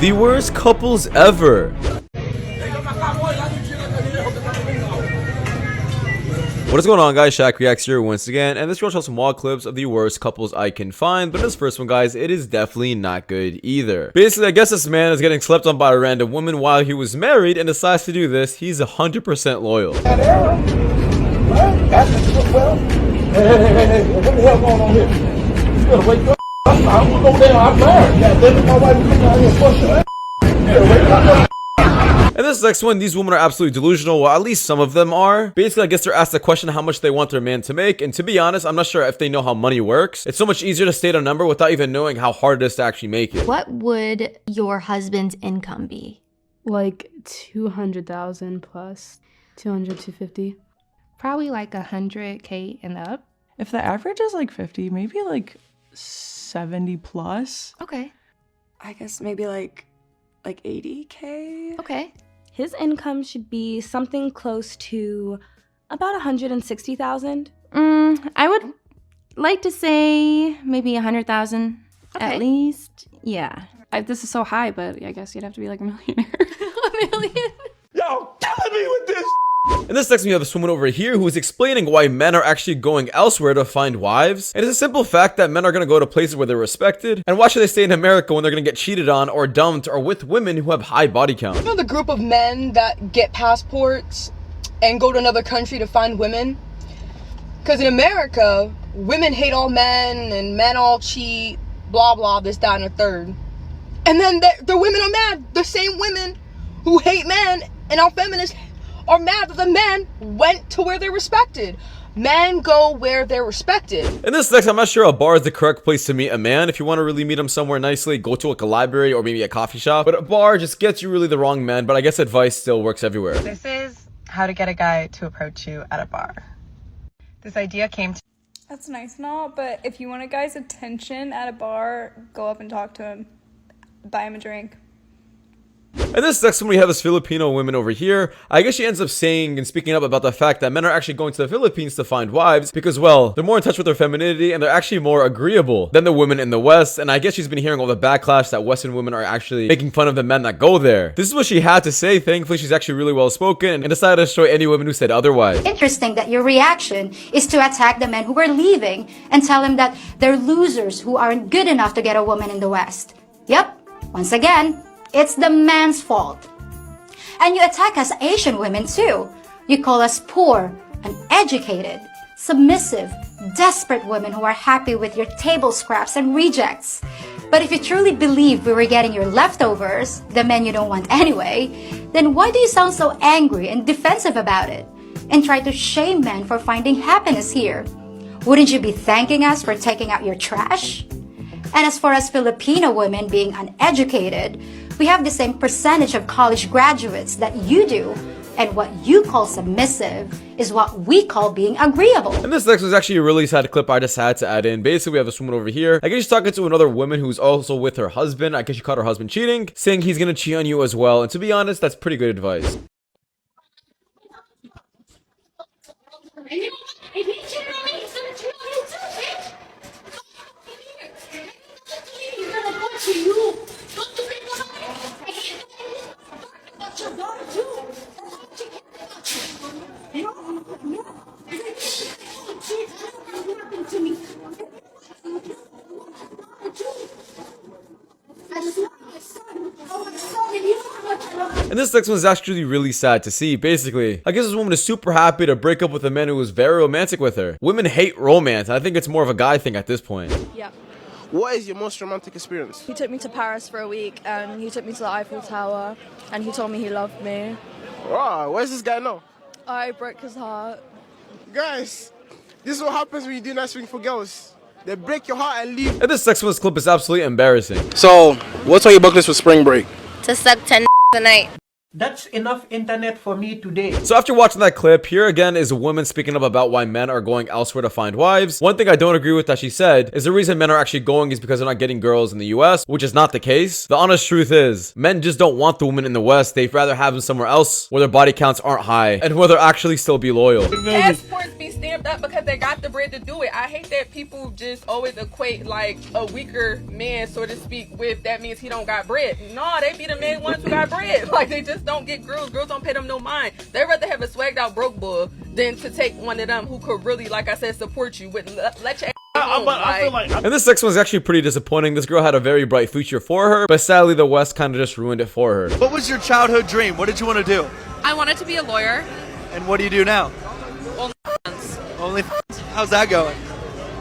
The worst couples ever. What is going on, guys? Shak-Reacts here once again, and this will show some wild clips of the worst couples I can find. But this first one, guys, it is definitely not good either. Basically, I guess this man is getting slept on by a random woman while he was married and decides to do this. He's 100% loyal. What the hell going on here? You better wake up. I'm gonna go down. I'm married. Yeah, then my wife is out here pushing her. You better wake up. And this next one, these women are absolutely delusional. Well, at least some of them are. Basically, I guess they're asked the question how much they want their man to make. And to be honest, I'm not sure if they know how money works. It's so much easier to state a number without even knowing how hard it is to actually make it. What would your husband's income be? Like 200,000 plus 200, 250. Probably like 100K and up. If the average is like 50, maybe like 70 plus. Okay. I guess maybe like 80K. Okay. His income should be something close to about 160,000. I would like to say maybe 100,000 at least. Yeah. This is so high, but I guess you'd have to be like a millionaire. A million? Y'all killing me with this. And this next, we have this woman over here who is explaining why men are actually going elsewhere to find wives. And it's a simple fact that men are going to go to places where they're respected. And why should they stay in America when they're going to get cheated on or dumped or with women who have high body count? You know the group of men that get passports and go to another country to find women? Because in America, women hate all men and men all cheat, blah, blah, this, that, and a third. And then the women are mad. The same women who hate men and are feminists are mad that the men went to where they're respected. Men go where they're respected. And this next, I'm not sure a bar is the correct place to meet a man. If you want to really meet him somewhere nicely, go to like a library or maybe a coffee shop. But a bar just gets you really the wrong man. But I guess advice still works everywhere. This is how to get a guy to approach you at a bar. This idea came to... That's nice and all, but if you want a guy's attention at a bar, go up and talk to him. Buy him a drink. And this next one, we have this Filipino woman over here. I guess she ends up saying and speaking up about the fact that men are actually going to the Philippines to find wives because, well, they're more in touch with their femininity and they're actually more agreeable than the women in the West. And I guess she's been hearing all the backlash that Western women are actually making fun of the men that go there. This is what she had to say. Thankfully, she's actually really well spoken and decided to destroy any women who said otherwise. Interesting that your reaction is to attack the men who are leaving and tell them that they're losers who aren't good enough to get a woman in the West. Yep, once again, it's the man's fault. And you attack us Asian women too. You call us poor, uneducated, submissive, desperate women who are happy with your table scraps and rejects. But if you truly believe we were getting your leftovers, the men you don't want anyway, then why do you sound so angry and defensive about it? And try to shame men for finding happiness here? Wouldn't you be thanking us for taking out your trash? And as for us Filipino women being uneducated, we have the same percentage of college graduates that you do, and what you call submissive is what we call being agreeable. And this next was actually a really sad clip I just had to add in. Basically, we have this woman over here. I guess she's talking to another woman who's also with her husband. I guess she caught her husband cheating, saying he's gonna cheat on you as well. And to be honest, that's pretty good advice. And this next one is actually really sad to see. Basically, I guess this woman is super happy to break up with a man who was very romantic with her. Women hate romance, and I think it's more of a guy thing at this point. Yeah. What is your most romantic experience? He took me to Paris for a week, and he took me to the Eiffel Tower, and he told me he loved me. Wow, where's this guy now? I broke his heart. Guys, this is what happens when you do nice things for girls. They break your heart and leave. And this next one's clip is absolutely embarrassing. So, what's on your bucket list for spring break? To suck 10 a night. That's enough internet for me today. So after watching that clip, here again is a woman speaking up about why men are going elsewhere to find wives. One thing I don't agree with that she said is the reason men are actually going is because they're not getting girls in the US, which is not the case. The honest truth is, men just don't want the women in the West. They'd rather have them somewhere else where their body counts aren't high and where they'll actually still be loyal. Passports be stamped up because they got the bread to do it. I hate that people just always equate like a weaker man, so to speak, with that means he don't got bread. No, they be the main ones who got bread. Like they just don't get girls. Girls don't pay them no mind. They'd rather have a swagged out broke bull than to take one of them who could really, like I said, support you with let your I feel like and this next one's actually pretty disappointing. This girl had a very bright future for her, but sadly the West kind of just ruined it for her. What was your childhood dream? What did you want to do? I wanted to be a lawyer. And what do you do now? Only How's that going?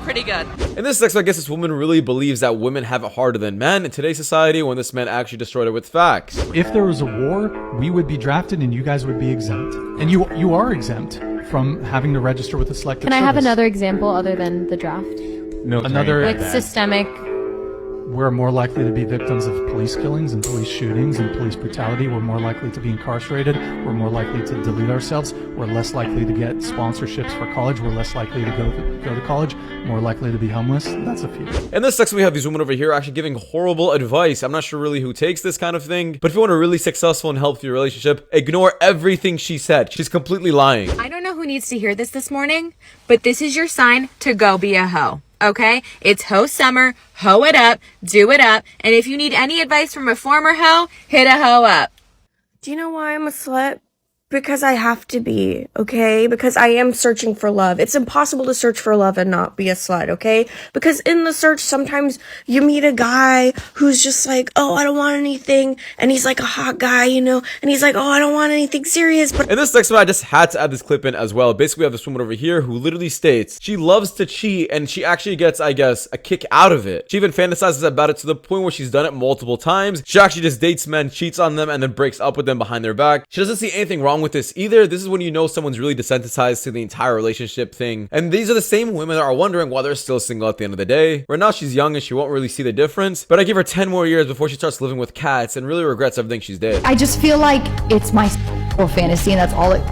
pretty good. In this next, I guess this woman really believes that women have it harder than men in today's society when this man actually destroyed it with facts. If there was a war, we would be drafted and you guys would be exempt. And you are exempt from having to register with the selective Can I have service. another example other than the draft? Another Like systemic. We're more likely to be victims of police killings and police shootings and police brutality. We're more likely to be incarcerated. We're more likely to delete ourselves. We're less likely to get sponsorships for college. We're less likely to go to college. More likely to be homeless. That's a few. In this section, we have these women over here actually giving horrible advice. I'm not sure really who takes this kind of thing, but if you want a really successful and healthy relationship, ignore everything she said. She's completely lying. I don't know who needs to hear this morning, but this is your sign to go be a hoe. Okay? It's hoe summer, hoe it up, do it up, and if you need any advice from a former hoe, hit a hoe up. Do you know why I'm a slut? Because I have to be, okay? Because I am searching for love. It's impossible to search for love and not be a slut, okay? Because in the search, sometimes you meet a guy who's just like, oh, I don't want anything. And he's like a hot guy, you know? And he's like, oh, I don't want anything serious. But in this next one, I just had to add this clip in as well. Basically, we have this woman over here who literally states she loves to cheat and she actually gets, I guess, a kick out of it. She even fantasizes about it to the point where she's done it multiple times. She actually just dates men, cheats on them, and then breaks up with them behind their back. She doesn't see anything wrong with this either. This is when you know someone's really desensitized to the entire relationship thing. And these are the same women that are wondering why they're still single at the end of the day. Right now she's young and she won't really see the difference, but I give her 10 more years before she starts living with cats and really regrets everything she's did. I just feel like it's my fantasy and that's all it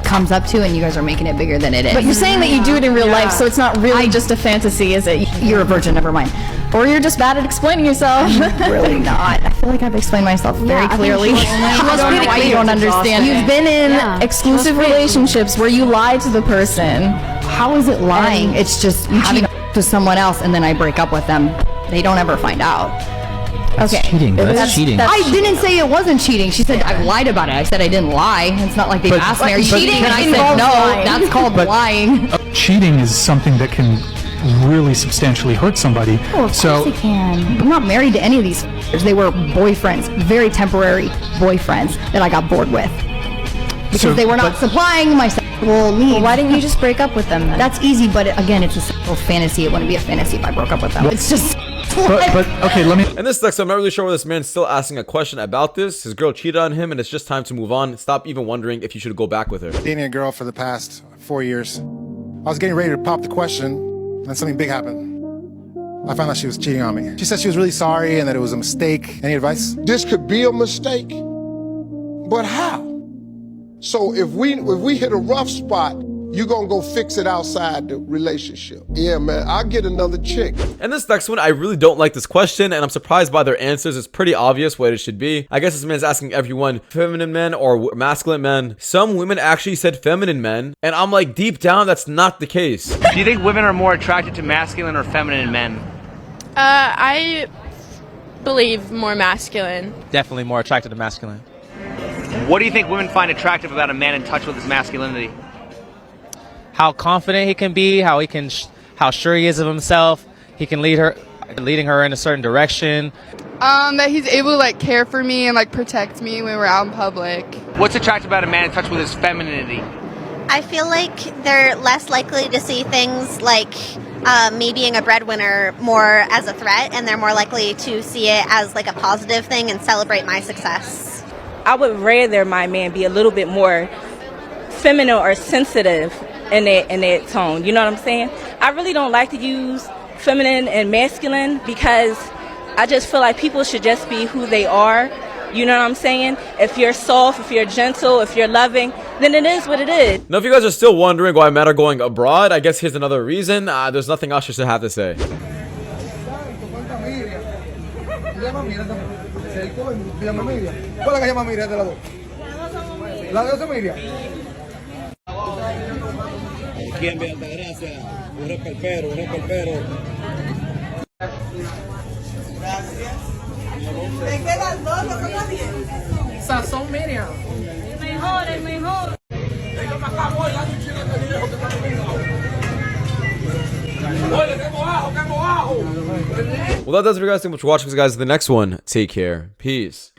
comes up to, and you guys are making it bigger than it is. But you're saying that you do it in real life, so it's not really just a fantasy, is it? You're a virgin, never mind. Or you're just bad at explaining yourself. I'm really not. I feel like I've explained myself very clearly. I don't know why you don't understand. You've been in exclusive relationships where you lie to the person. How is it lying? It's just having with someone else and then I break up with them. They don't ever find out. That's cheating. That's cheating. I didn't say it wasn't cheating. She said I lied about it. I said I didn't lie. It's not like they asked me, are you cheating? And I said no. That's called lying. Cheating is something that can really substantially hurt somebody. Oh, of course it can. I'm not married to any of these. They were boyfriends, very temporary boyfriends that I got bored with because they were not supplying my sexual needs. Well, why didn't you just break up with them then? That's easy, but again, it's a sexual fantasy. It wouldn't be a fantasy if I broke up with them. It's just. But okay, let me. And this next, I'm not really sure why this man's still asking a question about this. His girl cheated on him, and it's just time to move on. Stop even wondering if you should go back with her. Dating a girl for the past 4 years. I was getting ready to pop the question, and then something big happened. I found out she was cheating on me. She said she was really sorry and that it was a mistake. Any advice? This could be a mistake, but how? So if we hit a rough spot, you gonna go fix it outside the relationship. Yeah, man, I'll get another chick. And this next one, I really don't like this question, and I'm surprised by their answers. It's pretty obvious what it should be. I guess this man's asking everyone, feminine men or masculine men. Some women actually said feminine men, and I'm like, deep down, that's not the case. Do you think women are more attracted to masculine or feminine men? I believe more masculine. Definitely more attracted to masculine. What do you think women find attractive about a man in touch with his masculinity? How confident he can be, how sure he is of himself. He can leading her in a certain direction. That he's able to like care for me and like protect me when we're out in public. What's attractive about a man in touch with his femininity? I feel like they're less likely to see things like me being a breadwinner more as a threat, and they're more likely to see it as like a positive thing and celebrate my success. I would rather my man be a little bit more feminine or sensitive in that tone. You know what I'm saying? I really don't like to use feminine and masculine because I just feel like people should just be who they are You know what I'm saying? If you're soft, if you're gentle, if you're loving, then it is what it is. Now, if you guys are still wondering why men are going abroad, I guess here's another reason. There's nothing else you should have to say. Sazón Miriam. El mejor. Well, that does it for you guys. Thank you so much for watching, guys. The next one, take care. Peace.